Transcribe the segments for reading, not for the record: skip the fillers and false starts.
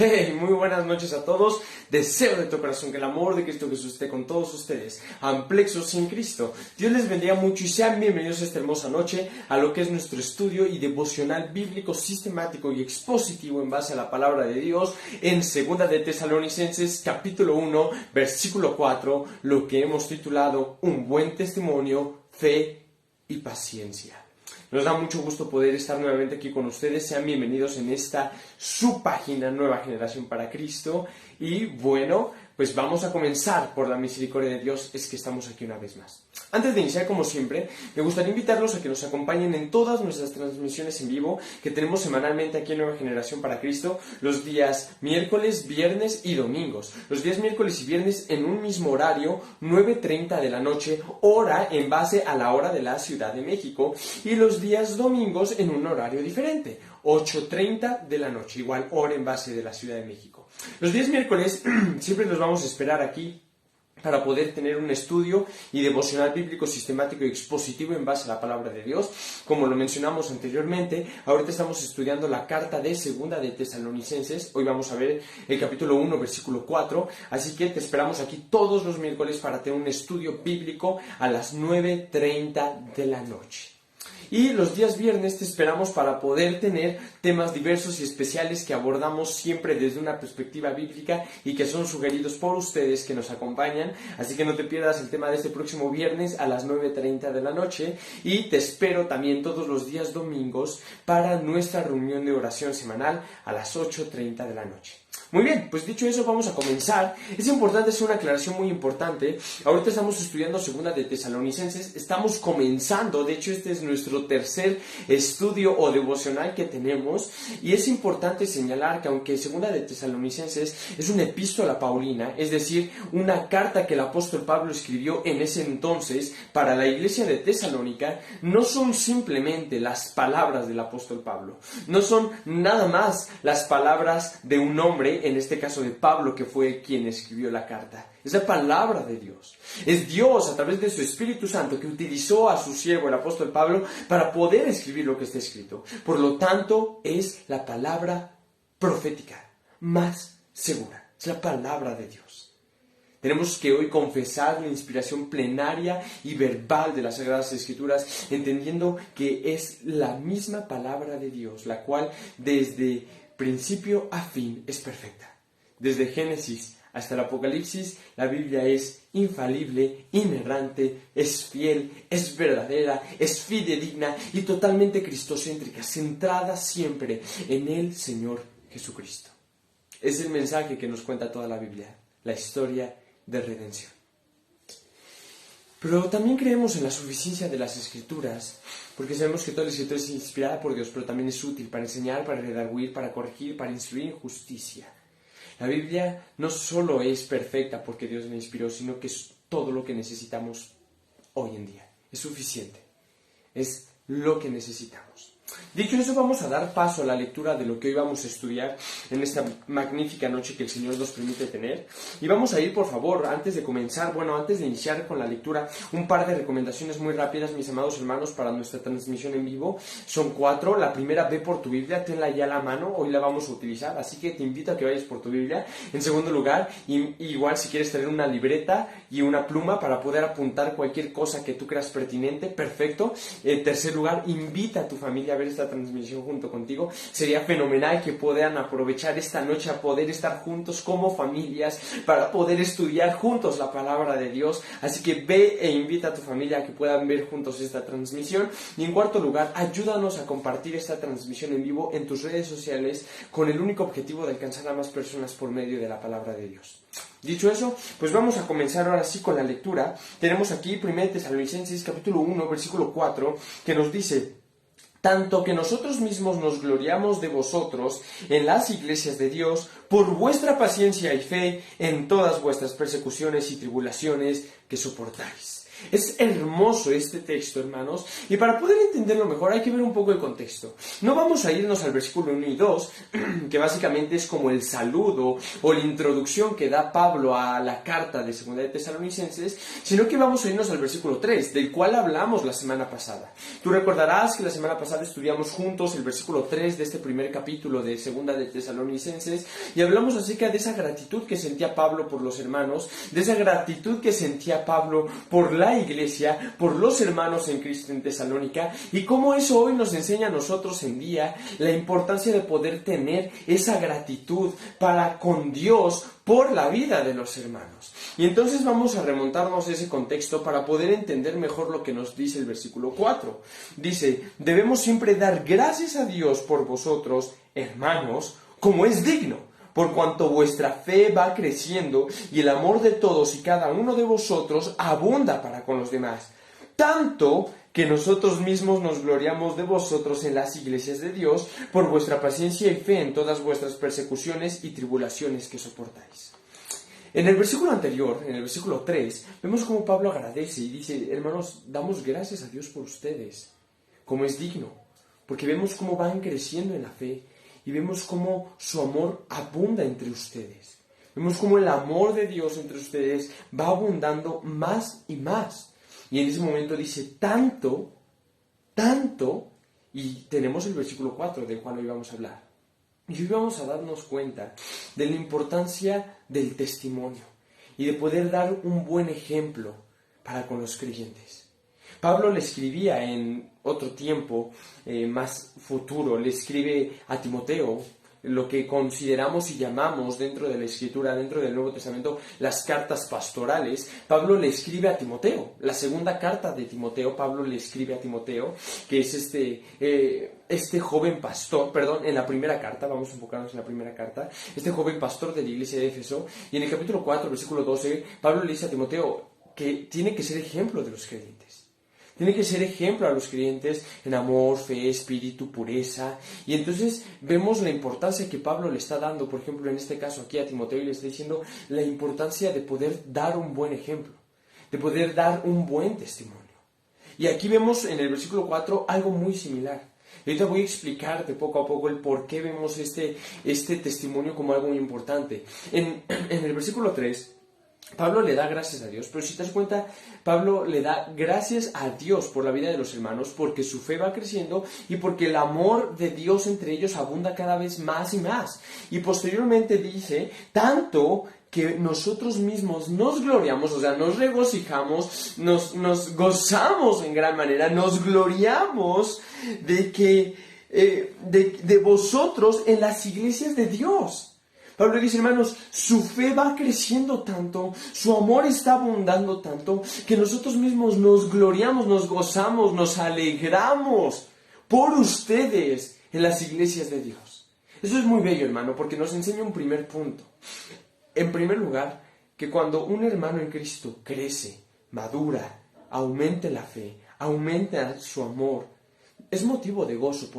Hey, muy buenas noches a todos. Deseo de todo corazón que el amor de Cristo Jesús esté con todos ustedes, amplexos en Cristo. Dios les bendiga mucho y sean bienvenidos esta hermosa noche a lo que es nuestro estudio y devocional bíblico sistemático y expositivo en base a la palabra de Dios en 2 de Tesalonicenses capítulo 1, versículo 4, lo que hemos titulado Un buen testimonio, fe y paciencia. Nos da mucho gusto poder estar nuevamente aquí con ustedes. Sean bienvenidos en esta su página Nueva Generación para Cristo. Y bueno, pues vamos a comenzar por la misericordia de Dios, es que estamos aquí una vez más. Antes de iniciar, como siempre, me gustaría invitarlos a que nos acompañen en todas nuestras transmisiones en vivo que tenemos semanalmente aquí en Nueva Generación para Cristo, los días miércoles, viernes y domingos. Los días miércoles y viernes en un mismo horario, 9:30 de la noche, hora en base a la hora de la Ciudad de México, y los días domingos en un horario diferente, 8:30 de la noche, igual hora en base de la Ciudad de México. Los días miércoles siempre los vamos a esperar aquí para poder tener un estudio y devocional bíblico sistemático y expositivo en base a la palabra de Dios. Como lo mencionamos anteriormente, ahorita estamos estudiando la carta de 2 de Tesalonicenses. Hoy vamos a ver el capítulo 1, versículo 4. Así que te esperamos aquí todos los miércoles para tener un estudio bíblico a las 9:30 de la noche. Y los días viernes te esperamos para poder tener temas diversos y especiales que abordamos siempre desde una perspectiva bíblica y que son sugeridos por ustedes que nos acompañan. Así que no te pierdas el tema de este próximo viernes a las 9:30 de la noche. Y te espero también todos los días domingos para nuestra reunión de oración semanal a las 8:30 de la noche. Muy bien, pues dicho eso, vamos a comenzar. Es importante hacer una aclaración muy importante. Ahorita estamos estudiando 2 de Tesalonicenses. Estamos comenzando, de hecho este es nuestro tercer estudio o devocional que tenemos. Y es importante señalar que aunque 2 de Tesalonicenses es una epístola paulina, es decir, una carta que el apóstol Pablo escribió en ese entonces para la iglesia de Tesalónica, no son simplemente las palabras del apóstol Pablo. No son nada más las palabras de un hombre, en este caso de Pablo, que fue quien escribió la carta. Es la palabra de Dios. Es Dios, a través de su Espíritu Santo, que utilizó a su siervo, el apóstol Pablo, para poder escribir lo que está escrito. Por lo tanto, es la palabra profética más segura. Es la palabra de Dios. Tenemos que hoy confesar la inspiración plenaria y verbal de las Sagradas Escrituras, entendiendo que es la misma palabra de Dios, la cual desde principio a fin es perfecta. Desde Génesis hasta el Apocalipsis, la Biblia es infalible, inerrante, es fiel, es verdadera, es fidedigna y totalmente cristocéntrica, centrada siempre en el Señor Jesucristo. Es el mensaje que nos cuenta toda la Biblia, la historia de redención. Pero también creemos en la suficiencia de las Escrituras, porque sabemos que toda la Escritura es inspirada por Dios, pero también es útil para enseñar, para redarguir, para corregir, para instruir en justicia. La Biblia no solo es perfecta porque Dios la inspiró, sino que es todo lo que necesitamos hoy en día. Es suficiente. Es lo que necesitamos. Dicho eso, vamos a dar paso a la lectura de lo que hoy vamos a estudiar en esta magnífica noche que el Señor nos permite tener. Y vamos a ir, por favor, antes de iniciar con la lectura, un par de recomendaciones muy rápidas, mis amados hermanos, para nuestra transmisión en vivo. Son 4. La primera, ve por tu Biblia, tenla ya a la mano, hoy la vamos a utilizar, así que te invito a que vayas por tu Biblia. En segundo lugar, igual si quieres tener una libreta y una pluma para poder apuntar cualquier cosa que tú creas pertinente, perfecto. En tercer lugar, invita a tu familia a ver esta transmisión junto contigo. Sería fenomenal que puedan aprovechar esta noche a poder estar juntos como familias para poder estudiar juntos la palabra de Dios. Así que ve e invita a tu familia a que puedan ver juntos esta transmisión. Y en cuarto lugar, ayúdanos a compartir esta transmisión en vivo en tus redes sociales con el único objetivo de alcanzar a más personas por medio de la palabra de Dios. Dicho eso, pues vamos a comenzar ahora sí con la lectura. Tenemos aquí 1 Tesalonicenses capítulo 1, versículo 4, que nos dice: tanto que nosotros mismos nos gloriamos de vosotros en las iglesias de Dios por vuestra paciencia y fe en todas vuestras persecuciones y tribulaciones que soportáis. Es hermoso este texto, hermanos, y para poder entenderlo mejor hay que ver un poco el contexto. No vamos a irnos al versículo 1 y 2, que básicamente es como el saludo o la introducción que da Pablo a la carta de Segunda de Tesalonicenses, sino que vamos a irnos al versículo 3, del cual hablamos la semana pasada. Tú recordarás que la semana pasada estudiamos juntos el versículo 3 de este primer capítulo de Segunda de Tesalonicenses y hablamos acerca de esa gratitud que sentía Pablo por los hermanos, de esa gratitud que sentía Pablo por la iglesia, por los hermanos en Cristo en Tesalónica, y cómo eso hoy nos enseña a nosotros en día la importancia de poder tener esa gratitud para con Dios por la vida de los hermanos. Y entonces vamos a remontarnos a ese contexto para poder entender mejor lo que nos dice el versículo 4. Dice, debemos siempre dar gracias a Dios por vosotros, hermanos, como es digno, por cuanto vuestra fe va creciendo y el amor de todos y cada uno de vosotros abunda para con los demás. Tanto que nosotros mismos nos gloriamos de vosotros en las iglesias de Dios por vuestra paciencia y fe en todas vuestras persecuciones y tribulaciones que soportáis. En el versículo anterior, en el versículo 3, vemos cómo Pablo agradece y dice, hermanos, damos gracias a Dios por ustedes, como es digno, porque vemos cómo van creciendo en la fe y vemos cómo su amor abunda entre ustedes. Vemos cómo el amor de Dios entre ustedes va abundando más y más. Y en ese momento dice, tanto, y tenemos el versículo 4 del cual hoy vamos a hablar. Y hoy vamos a darnos cuenta de la importancia del testimonio y de poder dar un buen ejemplo para con los creyentes. Pablo le escribía en otro tiempo más futuro, le escribe a Timoteo, lo que consideramos y llamamos dentro de la Escritura, dentro del Nuevo Testamento, las cartas pastorales. Pablo le escribe a Timoteo. La segunda carta de Timoteo, Pablo le escribe a Timoteo, que es este joven pastor, en la primera carta, vamos a enfocarnos en la primera carta, este joven pastor de la iglesia de Éfeso, y en el capítulo 4, versículo 12, Pablo le dice a Timoteo que tiene que ser ejemplo de los creyentes. Tiene que ser ejemplo a los creyentes en amor, fe, espíritu, pureza. Y entonces vemos la importancia que Pablo le está dando, por ejemplo, en este caso aquí a Timoteo, y le está diciendo la importancia de poder dar un buen ejemplo, de poder dar un buen testimonio. Y aquí vemos en el versículo 4 algo muy similar. Y ahorita voy a explicarte poco a poco el por qué vemos este testimonio como algo muy importante. En el versículo 3... Pablo le da gracias a Dios, pero si te das cuenta, Pablo le da gracias a Dios por la vida de los hermanos, porque su fe va creciendo y porque el amor de Dios entre ellos abunda cada vez más y más. Y posteriormente dice, tanto que nosotros mismos nos gloriamos, o sea, nos regocijamos, nos gozamos en gran manera, nos gloriamos de vosotros en las iglesias de Dios. Pablo dice, hermanos, su fe va creciendo tanto, su amor está abundando tanto, que nosotros mismos nos gloriamos, nos gozamos, nos alegramos por ustedes en las iglesias de Dios. Eso es muy bello, hermano, porque nos enseña un primer punto. En primer lugar, que cuando un hermano en Cristo crece, madura, aumenta la fe, aumenta su amor, es motivo de gozo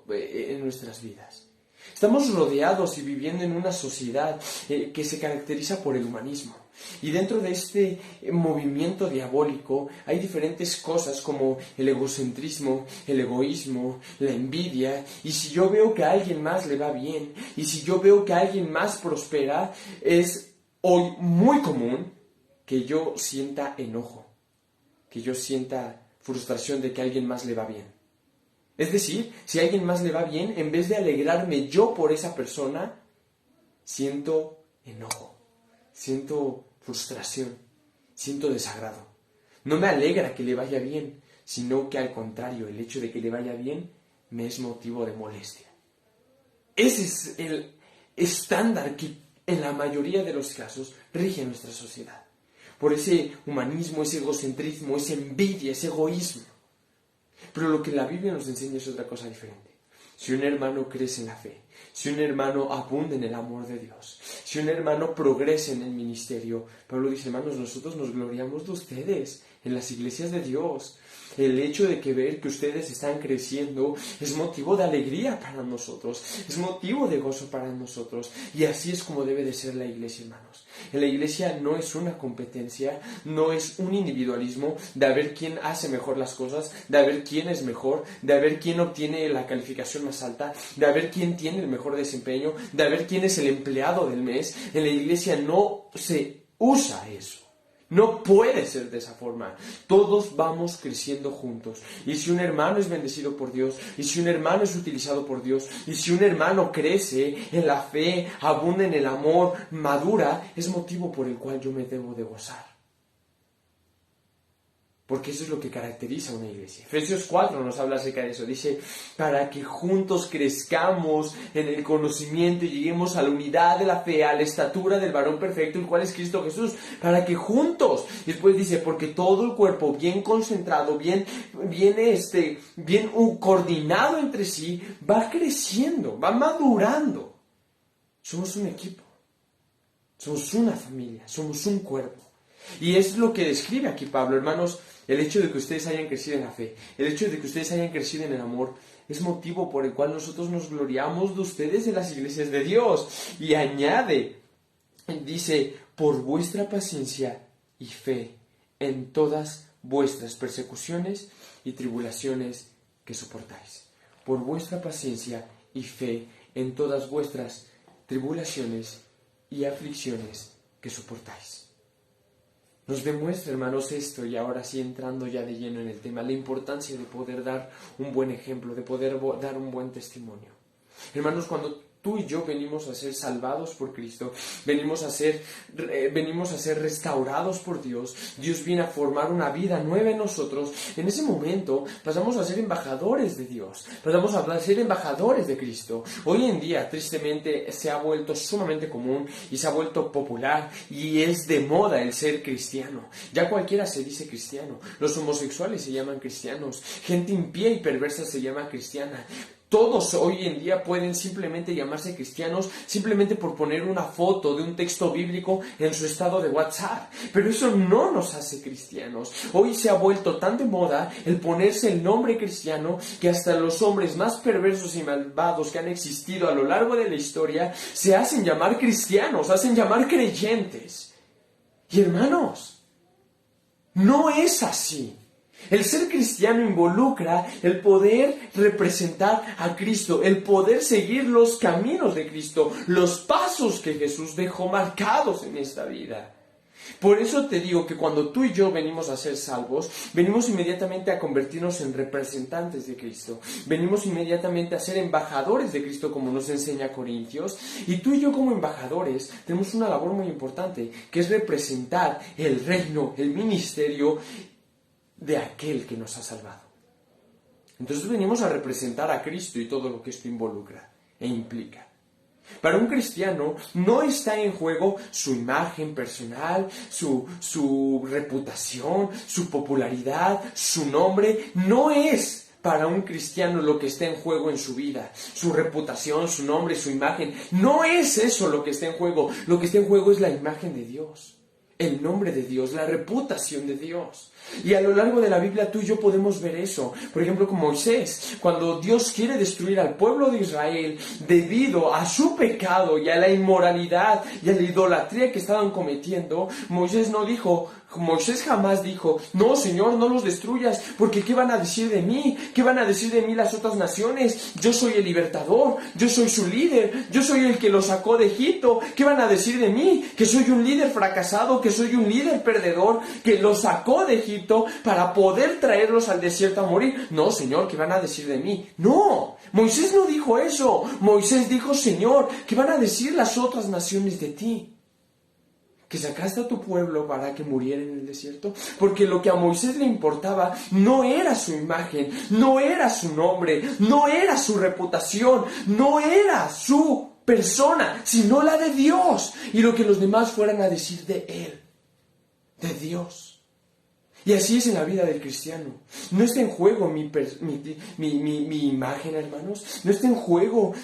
en nuestras vidas. Estamos rodeados y viviendo en una sociedad que se caracteriza por el humanismo. Y dentro de este movimiento diabólico hay diferentes cosas como el egocentrismo, el egoísmo, la envidia. Y si yo veo que a alguien más le va bien, y si yo veo que a alguien más prospera, es hoy muy común que yo sienta enojo, que yo sienta frustración de que a alguien más le va bien. Es decir, si a alguien más le va bien, en vez de alegrarme yo por esa persona, siento enojo, siento frustración, siento desagrado. No me alegra que le vaya bien, sino que al contrario, el hecho de que le vaya bien me es motivo de molestia. Ese es el estándar que en la mayoría de los casos rige nuestra sociedad. Por ese humanismo, ese egocentrismo, esa envidia, ese egoísmo. Pero lo que la Biblia nos enseña es otra cosa diferente. Si un hermano crece en la fe, si un hermano abunda en el amor de Dios, si un hermano progresa en el ministerio, Pablo dice, hermanos, nosotros nos gloriamos de ustedes en las iglesias de Dios. El hecho de que ver que ustedes están creciendo es motivo de alegría para nosotros, es motivo de gozo para nosotros. Y así es como debe de ser la iglesia, hermanos. En la iglesia no es una competencia, no es un individualismo de a ver quién hace mejor las cosas, de a ver quién es mejor, de a ver quién obtiene la calificación más alta, de a ver quién tiene el mejor desempeño, de a ver quién es el empleado del mes. En la iglesia no se usa eso. No puede ser de esa forma. Todos vamos creciendo juntos. Y si un hermano es bendecido por Dios, y si un hermano es utilizado por Dios, y si un hermano crece en la fe, abunda en el amor, madura, es motivo por el cual yo me debo de gozar. Porque eso es lo que caracteriza a una iglesia. Efesios 4 nos habla acerca de eso. Dice, para que juntos crezcamos en el conocimiento y lleguemos a la unidad de la fe, a la estatura del varón perfecto, el cual es Cristo Jesús. Para que juntos. Después dice, porque todo el cuerpo bien concentrado, bien coordinado entre sí, va creciendo, va madurando. Somos un equipo. Somos una familia. Somos un cuerpo. Y es lo que describe aquí Pablo, hermanos. El hecho de que ustedes hayan crecido en la fe, el hecho de que ustedes hayan crecido en el amor, es motivo por el cual nosotros nos gloriamos de ustedes en las iglesias de Dios. Y añade, dice, por vuestra paciencia y fe en todas vuestras persecuciones y tribulaciones que soportáis. Por vuestra paciencia y fe en todas vuestras tribulaciones y aflicciones que soportáis. Nos demuestra, hermanos, esto, y ahora sí entrando ya de lleno en el tema, la importancia de poder dar un buen ejemplo, de poder dar un buen testimonio. Hermanos, cuando tú y yo venimos a ser salvados por Cristo, venimos a ser restaurados por Dios, Dios viene a formar una vida nueva en nosotros. En ese momento pasamos a ser embajadores de Dios, pasamos a ser embajadores de Cristo. Hoy en día, tristemente, se ha vuelto sumamente común y se ha vuelto popular y es de moda el ser cristiano. Ya cualquiera se dice cristiano. Los homosexuales se llaman cristianos, gente impía y perversa se llama cristiana. Todos hoy en día pueden simplemente llamarse cristianos simplemente por poner una foto de un texto bíblico en su estado de WhatsApp. Pero eso no nos hace cristianos. Hoy se ha vuelto tan de moda el ponerse el nombre cristiano que hasta los hombres más perversos y malvados que han existido a lo largo de la historia se hacen llamar cristianos, hacen llamar creyentes. Y hermanos, no es así. El ser cristiano involucra el poder representar a Cristo, el poder seguir los caminos de Cristo, los pasos que Jesús dejó marcados en esta vida. Por eso te digo que cuando tú y yo venimos a ser salvos, venimos inmediatamente a convertirnos en representantes de Cristo. Venimos inmediatamente a ser embajadores de Cristo, como nos enseña Corintios. Y tú y yo como embajadores tenemos una labor muy importante, que es representar el reino, el ministerio de aquel que nos ha salvado. Entonces venimos a representar a Cristo y todo lo que esto involucra e implica. Para un cristiano no está en juego su imagen personal, su reputación, su popularidad, su nombre. No es para un cristiano lo que está en juego en su vida, su reputación, su nombre, su imagen. No es eso lo que está en juego. Lo que está en juego es la imagen de Dios, el nombre de Dios, la reputación de Dios. Y a lo largo de la Biblia tú y yo podemos ver eso. Por ejemplo, con Moisés, cuando Dios quiere destruir al pueblo de Israel debido a su pecado y a la inmoralidad y a la idolatría que estaban cometiendo, Moisés jamás dijo, no, Señor, no los destruyas, porque ¿qué van a decir de mí? ¿Qué van a decir de mí las otras naciones? Yo soy el libertador, yo soy su líder, yo soy el que los sacó de Egipto. ¿Qué van a decir de mí? Que soy un líder fracasado, que soy un líder perdedor, que los sacó de Egipto para poder traerlos al desierto a morir. No, Señor, ¿qué van a decir de mí? No, Moisés no dijo eso. Moisés dijo, Señor, ¿qué van a decir las otras naciones de ti? Que sacaste a tu pueblo para que muriera en el desierto. Porque lo que a Moisés le importaba no era su imagen, no era su nombre, no era su reputación, no era su persona, sino la de Dios. Y lo que los demás fueran a decir de él, de Dios. Y así es en la vida del cristiano. No está en juego mi imagen, hermanos. No está en juego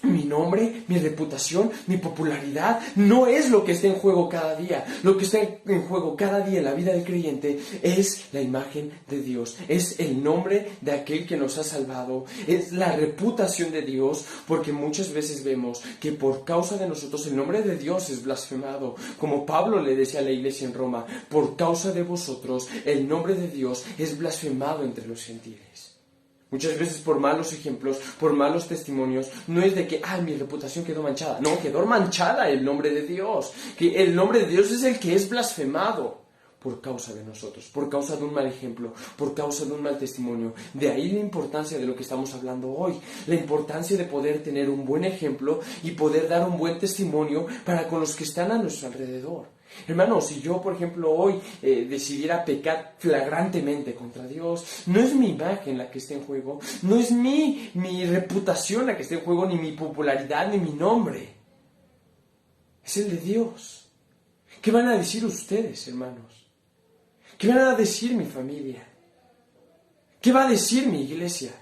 mi nombre, mi reputación, mi popularidad, no es lo que está en juego cada día. Lo que está en juego cada día en la vida del creyente es la imagen de Dios, es el nombre de aquel que nos ha salvado, es la reputación de Dios, porque muchas veces vemos que por causa de nosotros el nombre de Dios es blasfemado. Como Pablo le decía a la iglesia en Roma, por causa de vosotros el nombre de Dios es blasfemado entre los gentiles. Muchas veces por malos ejemplos, por malos testimonios, no es de que, mi reputación quedó manchada. No, quedó manchada el nombre de Dios. Que el nombre de Dios es el que es blasfemado por causa de nosotros, por causa de un mal ejemplo, por causa de un mal testimonio. De ahí la importancia de lo que estamos hablando hoy. La importancia de poder tener un buen ejemplo y poder dar un buen testimonio para con los que están a nuestro alrededor. Hermanos, si yo, por ejemplo, hoy decidiera pecar flagrantemente contra Dios, no es mi imagen la que esté en juego, no es mi reputación la que esté en juego, ni mi popularidad, ni mi nombre. Es el de Dios. ¿Qué van a decir ustedes, hermanos? ¿Qué van a decir mi familia? ¿Qué va a decir mi iglesia?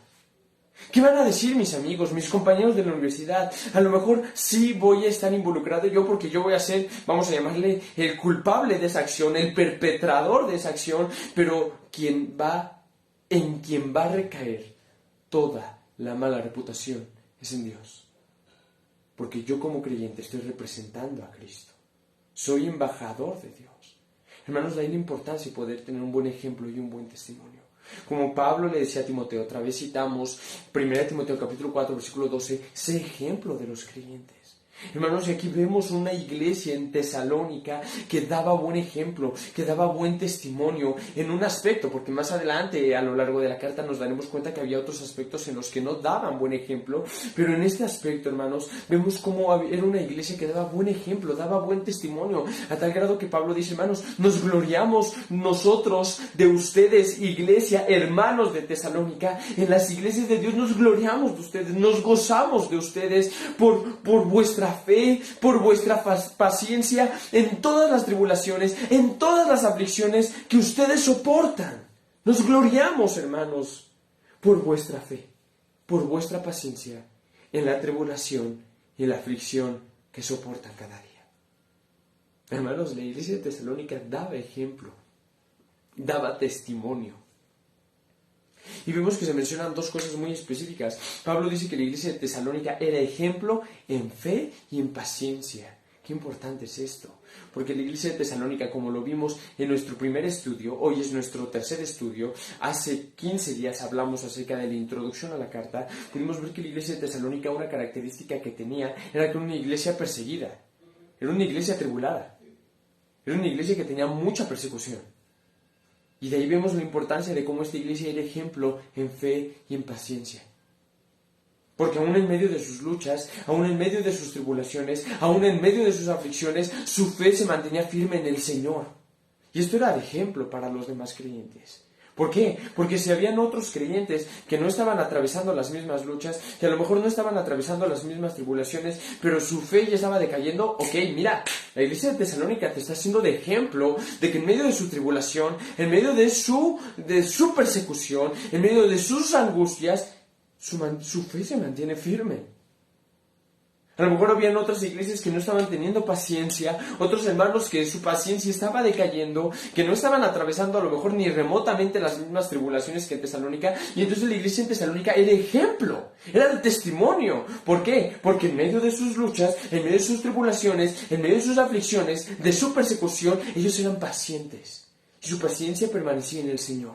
¿Qué van a decir mis amigos, mis compañeros de la universidad? A lo mejor sí voy a estar involucrado yo porque yo voy a ser, vamos a llamarle, el culpable de esa acción, el perpetrador de esa acción, pero en quien va a recaer toda la mala reputación es en Dios. Porque yo como creyente estoy representando a Cristo. Soy embajador de Dios. Hermanos, de ahí la importancia de poder tener un buen ejemplo y un buen testimonio. Como Pablo le decía a Timoteo, otra vez citamos 1 Timoteo capítulo 4, versículo 12, sé ejemplo de los creyentes. Hermanos, y aquí vemos una iglesia en Tesalónica que daba buen ejemplo, que daba buen testimonio en un aspecto, porque más adelante a lo largo de la carta nos daremos cuenta que había otros aspectos en los que no daban buen ejemplo, pero en este aspecto, hermanos, vemos cómo era una iglesia que daba buen ejemplo, daba buen testimonio, a tal grado que Pablo dice, hermanos, nos gloriamos nosotros de ustedes, iglesia, hermanos de Tesalónica, en las iglesias de Dios nos gloriamos de ustedes, nos gozamos de ustedes por vuestra fe, por vuestra paciencia en todas las tribulaciones, en todas las aflicciones que ustedes soportan. Nos gloriamos, hermanos, por vuestra fe, por vuestra paciencia en la tribulación y en la aflicción que soportan cada día. Hermanos, la iglesia de Tesalónica daba ejemplo, daba testimonio. Y vemos que se mencionan dos cosas muy específicas. Pablo dice que la iglesia de Tesalónica era ejemplo en fe y en paciencia. Qué importante es esto, porque la iglesia de Tesalónica, como lo vimos en nuestro primer estudio, hoy es nuestro tercer estudio, hace 15 días hablamos acerca de la introducción a la carta, pudimos ver que la iglesia de Tesalónica, una característica que tenía, era que era una iglesia perseguida, era una iglesia atribulada, era una iglesia que tenía mucha persecución. Y de ahí vemos la importancia de cómo esta iglesia era ejemplo en fe y en paciencia. Porque aún en medio de sus luchas, aún en medio de sus tribulaciones, aún en medio de sus aflicciones, su fe se mantenía firme en el Señor. Y esto era de ejemplo para los demás creyentes. ¿Por qué? Porque si habían otros creyentes que no estaban atravesando las mismas luchas, que a lo mejor no estaban atravesando las mismas tribulaciones, pero su fe ya estaba decayendo, mira, la iglesia de Tesalónica te está haciendo de ejemplo de que en medio de su tribulación, en medio de su persecución, en medio de sus angustias, su fe se mantiene firme. A lo mejor habían otras iglesias que no estaban teniendo paciencia, otros hermanos que su paciencia estaba decayendo, que no estaban atravesando a lo mejor ni remotamente las mismas tribulaciones que en Tesalónica, y entonces la iglesia en Tesalónica era ejemplo, era de testimonio. ¿Por qué? Porque en medio de sus luchas, en medio de sus tribulaciones, en medio de sus aflicciones, de su persecución, ellos eran pacientes, y su paciencia permanecía en el Señor.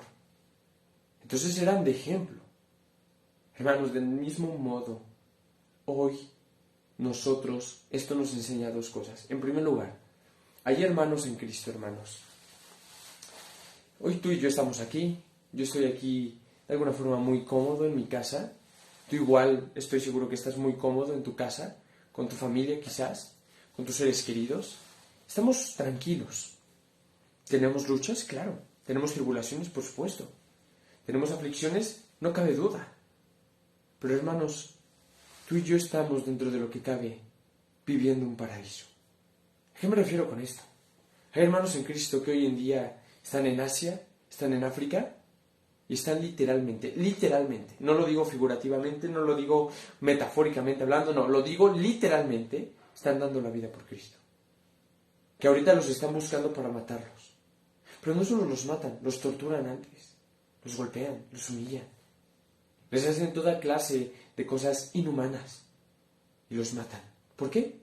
Entonces eran de ejemplo. Hermanos, del mismo modo, hoy esto nos enseña dos cosas. En primer lugar, hay hermanos en Cristo, hermanos. Hoy tú y yo estamos aquí. Yo estoy aquí de alguna forma muy cómodo en mi casa. Tú igual estoy seguro que estás muy cómodo en tu casa, con tu familia quizás, con tus seres queridos. Estamos tranquilos. ¿Tenemos luchas? Claro. ¿Tenemos tribulaciones? Por supuesto. ¿Tenemos aflicciones? No cabe duda. Pero hermanos, tú y yo estamos dentro de lo que cabe viviendo un paraíso. ¿A qué me refiero con esto? Hay hermanos en Cristo que hoy en día están en Asia, están en África, y están literalmente, no lo digo figurativamente, no lo digo metafóricamente hablando, no, lo digo literalmente, están dando la vida por Cristo. Que ahorita los están buscando para matarlos. Pero no solo los matan, los torturan antes, los golpean, los humillan. Les hacen toda clase de cosas inhumanas y los matan. ¿Por qué?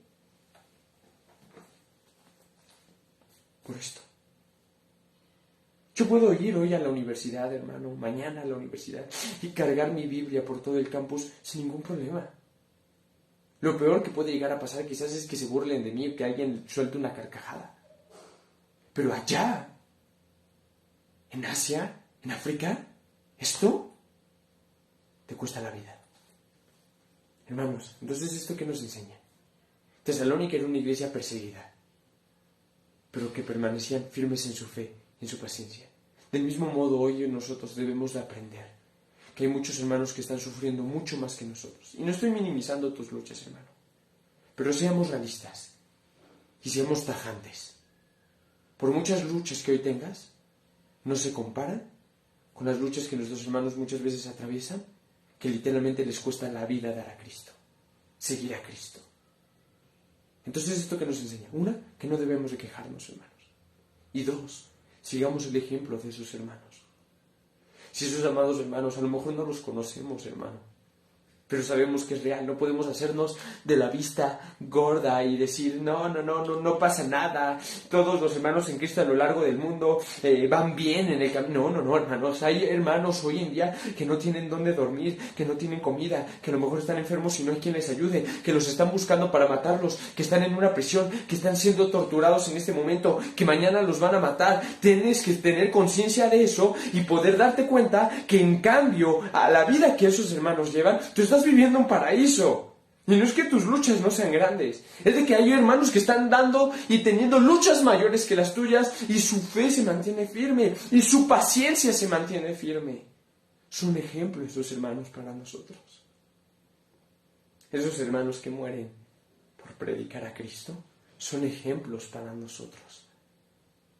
Por esto. Yo puedo ir hoy a la universidad, hermano, mañana a la universidad y cargar mi Biblia por todo el campus sin ningún problema. Lo peor que puede llegar a pasar quizás es que se burlen de mí o que alguien suelte una carcajada. Pero allá, en Asia, en África, esto te cuesta la vida. Hermanos, entonces ¿esto qué nos enseña? Tesalónica era una iglesia perseguida, pero que permanecían firmes en su fe, en su paciencia. Del mismo modo, hoy nosotros debemos de aprender que hay muchos hermanos que están sufriendo mucho más que nosotros. Y no estoy minimizando tus luchas, hermano, pero seamos realistas y seamos tajantes. Por muchas luchas que hoy tengas, no se comparan con las luchas que nuestros hermanos muchas veces atraviesan, que literalmente les cuesta la vida dar a Cristo, seguir a Cristo. Entonces, ¿esto qué nos enseña? Una, que no debemos de quejarnos, hermanos. Y dos, sigamos el ejemplo de esos hermanos. Si esos amados hermanos, a lo mejor no los conocemos, hermano, pero sabemos que es real. No podemos hacernos de la vista gorda y decir, no pasa nada. Todos los hermanos en Cristo a lo largo del mundo van bien en el camino. No, hermanos. Hay hermanos hoy en día que no tienen dónde dormir, que no tienen comida, que a lo mejor están enfermos y no hay quien les ayude, que los están buscando para matarlos, que están en una prisión, que están siendo torturados en este momento, que mañana los van a matar. Tienes que tener conciencia de eso y poder darte cuenta que en cambio a la vida que esos hermanos llevan, tú estás viviendo un paraíso. Y no es que tus luchas no sean grandes, es de que hay hermanos que están dando y teniendo luchas mayores que las tuyas y su fe se mantiene firme y su paciencia se mantiene firme. Son ejemplos esos hermanos para nosotros. Esos hermanos que mueren por predicar a Cristo son ejemplos para nosotros.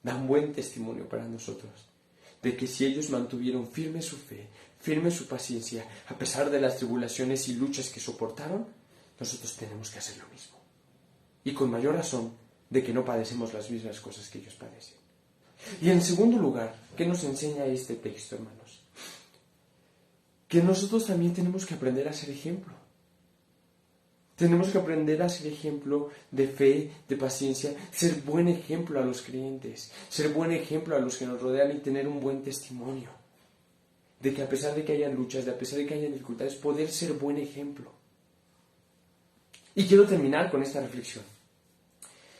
Dan buen testimonio para nosotros de que si ellos mantuvieron firme su fe, firme su paciencia, a pesar de las tribulaciones y luchas que soportaron, nosotros tenemos que hacer lo mismo. Y con mayor razón de que no padecemos las mismas cosas que ellos padecen. Y en segundo lugar, ¿qué nos enseña este texto, hermanos? Que nosotros también tenemos que aprender a ser ejemplo. Tenemos que aprender a ser ejemplo de fe, de paciencia, ser buen ejemplo a los creyentes, ser buen ejemplo a los que nos rodean y tener un buen testimonio. De que a pesar de que hayan luchas, de a pesar de que hayan dificultades, poder ser buen ejemplo. Y quiero terminar con esta reflexión.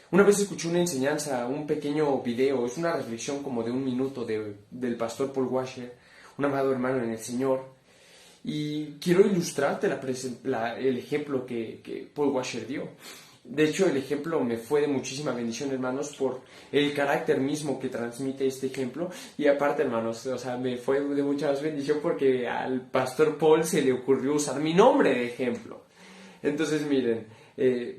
Una vez escuché una enseñanza, un pequeño video, es una reflexión como de 1 minuto del pastor Paul Washer, un amado hermano en el Señor. Y quiero ilustrarte el ejemplo que Paul Washer dio. De hecho, el ejemplo me fue de muchísima bendición, hermanos, por el carácter mismo que transmite este ejemplo. Y aparte, hermanos, me fue de mucha más bendición porque al pastor Paul se le ocurrió usar mi nombre de ejemplo. Entonces, miren,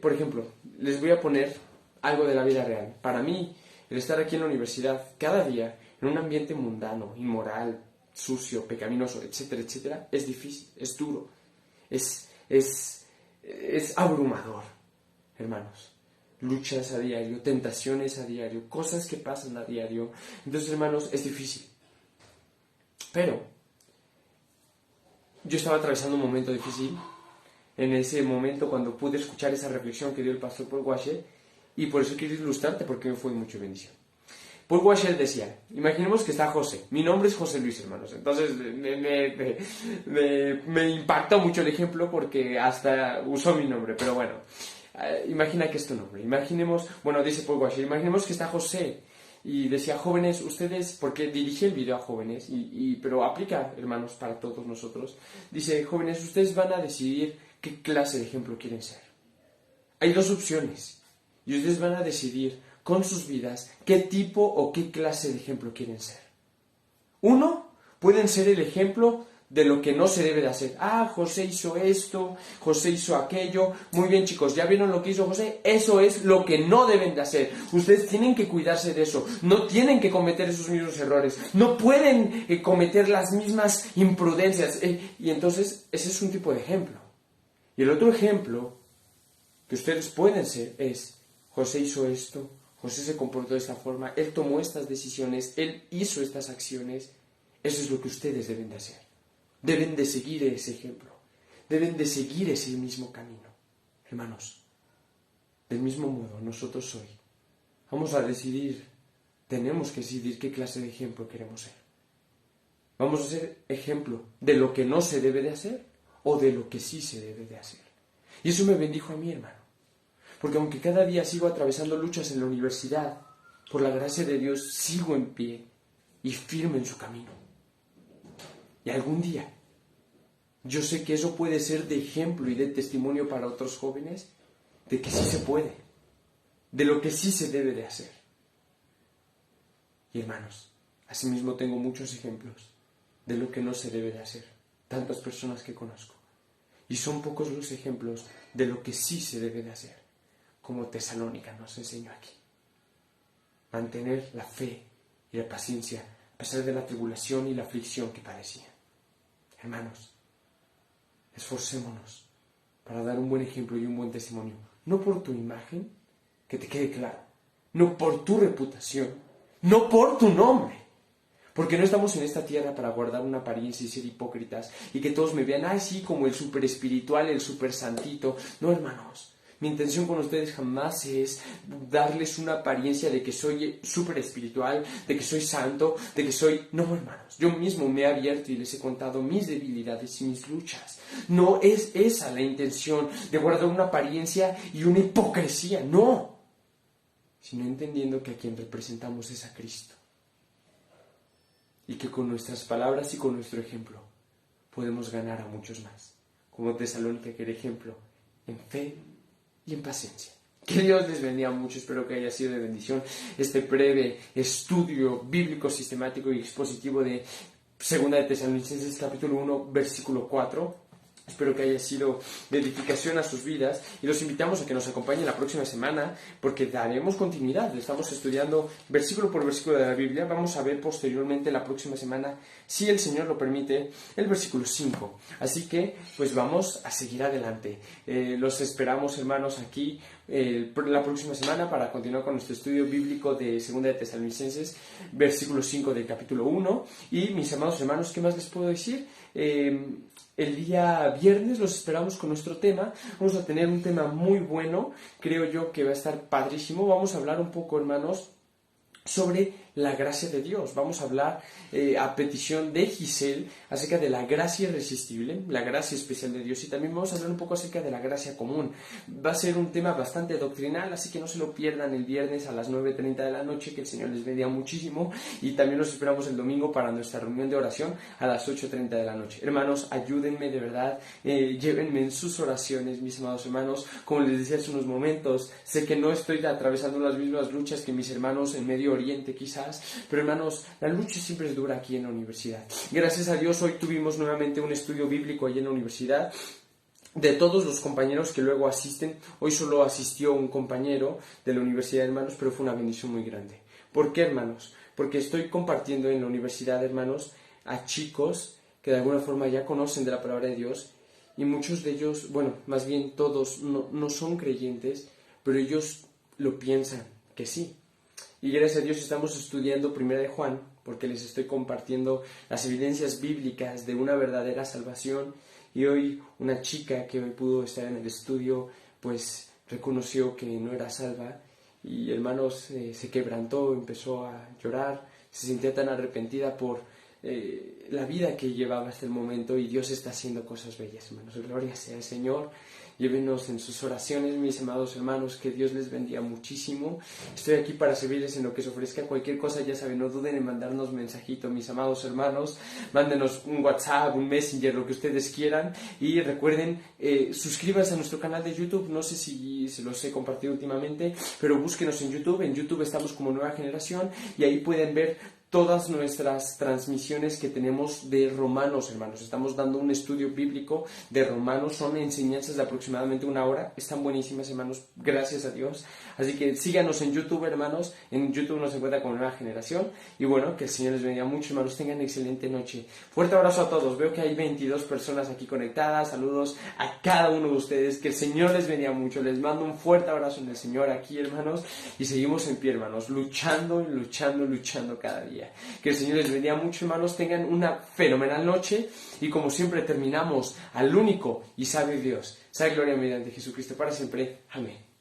por ejemplo, les voy a poner algo de la vida real. Para mí, el estar aquí en la universidad cada día, en un ambiente mundano, inmoral, sucio, pecaminoso, etcétera, etcétera, es difícil, es duro, es abrumador, hermanos. Luchas a diario, tentaciones a diario, cosas que pasan a diario. Entonces, hermanos, es difícil. Pero yo estaba atravesando un momento difícil en ese momento cuando pude escuchar esa reflexión que dio el pastor Paul Washer, y por eso quiero ilustrarte porque me fue mucha bendición. Paul Washer decía, imaginemos que está José, mi nombre es José Luis, hermanos, entonces me impactó mucho el ejemplo porque hasta usó mi nombre, pero bueno, imagina que es tu nombre, dice Paul Washer, imaginemos que está José y decía, jóvenes, ustedes, porque dirigí el video a jóvenes, pero aplica, hermanos, para todos nosotros, dice, jóvenes, ustedes van a decidir qué clase de ejemplo quieren ser. Hay 2 opciones y ustedes van a decidir con sus vidas qué tipo o qué clase de ejemplo quieren ser. 1, pueden ser el ejemplo de lo que no se debe de hacer. José hizo esto, José hizo aquello. Muy bien, chicos, ¿ya vieron lo que hizo José? Eso es lo que no deben de hacer. Ustedes tienen que cuidarse de eso. No tienen que cometer esos mismos errores. No pueden cometer las mismas imprudencias. Y entonces, ese es un tipo de ejemplo. Y el otro ejemplo que ustedes pueden ser es, José hizo esto, José se comportó de esta forma, él tomó estas decisiones, él hizo estas acciones. Eso es lo que ustedes deben de hacer. Deben de seguir ese ejemplo. Deben de seguir ese mismo camino. Hermanos, del mismo modo, nosotros hoy vamos a decidir, tenemos que decidir qué clase de ejemplo queremos ser. ¿Vamos a ser ejemplo de lo que no se debe de hacer o de lo que sí se debe de hacer? Y eso me bendijo a mí, hermano. Porque aunque cada día sigo atravesando luchas en la universidad, por la gracia de Dios sigo en pie y firme en su camino. Y algún día, yo sé que eso puede ser de ejemplo y de testimonio para otros jóvenes, de que sí se puede, de lo que sí se debe de hacer. Y hermanos, asimismo tengo muchos ejemplos de lo que no se debe de hacer, tantas personas que conozco. Y son pocos los ejemplos de lo que sí se debe de hacer, como Tesalónica nos enseñó aquí. Mantener la fe y la paciencia a pesar de la tribulación y la aflicción que padecían. Hermanos, esforcémonos para dar un buen ejemplo y un buen testimonio. No por tu imagen, que te quede claro. No por tu reputación. No por tu nombre. Porque no estamos en esta tierra para guardar una apariencia y ser hipócritas. Y que todos me vean, sí, como el súper espiritual, el súper santito. No, hermanos. Mi intención con ustedes jamás es darles una apariencia de que soy súper espiritual, de que soy santo, de que soy... No, hermanos, yo mismo me he abierto y les he contado mis debilidades y mis luchas. No es esa la intención de guardar una apariencia y una hipocresía, no. Sino entendiendo que a quien representamos es a Cristo. Y que con nuestras palabras y con nuestro ejemplo podemos ganar a muchos más. Como Tesalónica, que era ejemplo en fe y en paciencia. Que Dios les bendiga mucho, espero que haya sido de bendición este breve estudio bíblico, sistemático y expositivo de 2 de Tesalonicenses capítulo 1, versículo 4. Espero que haya sido de edificación a sus vidas y los invitamos a que nos acompañen la próxima semana porque daremos continuidad. Estamos estudiando versículo por versículo de la Biblia. Vamos a ver posteriormente la próxima semana, si el Señor lo permite, el versículo 5. Así que pues vamos a seguir adelante. Los esperamos, hermanos, aquí la próxima semana para continuar con nuestro estudio bíblico de 2 de Tesalonicenses, versículo 5 del capítulo 1. Y mis amados hermanos, ¿qué más les puedo decir? El día viernes los esperamos con nuestro tema. Vamos a tener un tema muy bueno, creo yo que va a estar padrísimo. Vamos a hablar un poco, hermanos, sobre la gracia de Dios. Vamos a hablar a petición de Giselle acerca de la gracia irresistible, la gracia especial de Dios, y también vamos a hablar un poco acerca de la gracia común. Va a ser un tema bastante doctrinal, así que no se lo pierdan el viernes a las 9:30 de la noche, que el Señor les bendiga muchísimo, y también los esperamos el domingo para nuestra reunión de oración a las 8:30 de la noche. Hermanos, ayúdenme de verdad, llévenme en sus oraciones, mis amados hermanos. Como les decía hace unos momentos, sé que no estoy atravesando las mismas luchas que mis hermanos en Medio Oriente quizás, pero hermanos, la lucha siempre es dura aquí en la universidad. Gracias a Dios hoy tuvimos nuevamente un estudio bíblico allí en la universidad. De todos los compañeros que luego asisten, hoy solo asistió un compañero de la universidad, hermanos, pero fue una bendición muy grande. ¿Por qué, hermanos? Porque estoy compartiendo en la universidad, hermanos, a chicos que de alguna forma ya conocen de la palabra de Dios, y muchos de ellos, bueno, más bien todos no son creyentes, pero ellos lo piensan que sí. Y gracias a Dios estamos estudiando 1 de Juan, porque les estoy compartiendo las evidencias bíblicas de una verdadera salvación. Y hoy una chica que hoy pudo estar en el estudio, pues reconoció que no era salva. Y hermanos, se quebrantó, empezó a llorar, se sentía tan arrepentida por la vida que llevaba hasta el momento. Y Dios está haciendo cosas bellas, hermanos. Gloria sea al Señor. Llévenos en sus oraciones, mis amados hermanos, que Dios les bendiga muchísimo. Estoy aquí para servirles en lo que se ofrezca. Cualquier cosa, ya saben, no duden en mandarnos mensajito, mis amados hermanos. Mándenos un WhatsApp, un Messenger, lo que ustedes quieran. Y recuerden, suscríbanse a nuestro canal de YouTube. No sé si se los he compartido últimamente, pero búsquenos en YouTube. En YouTube estamos como Nueva Generación y ahí pueden ver todas nuestras transmisiones que tenemos de Romanos, hermanos. Estamos dando un estudio bíblico de Romanos, son enseñanzas de aproximadamente 1 hora, están buenísimas, hermanos, gracias a Dios. Así que síganos en YouTube, hermanos, en YouTube nos encuentra como Nueva Generación, y bueno, que el Señor les bendiga mucho, hermanos, tengan excelente noche. Fuerte abrazo a todos, veo que hay 22 personas aquí conectadas, saludos a cada uno de ustedes, que el Señor les bendiga mucho, les mando un fuerte abrazo en el Señor aquí, hermanos, y seguimos en pie, hermanos, luchando cada día. Que el Señor les bendiga mucho, hermanos, tengan una fenomenal noche, y como siempre terminamos al único y sabio Dios, sea gloria mediante Jesucristo para siempre, amén.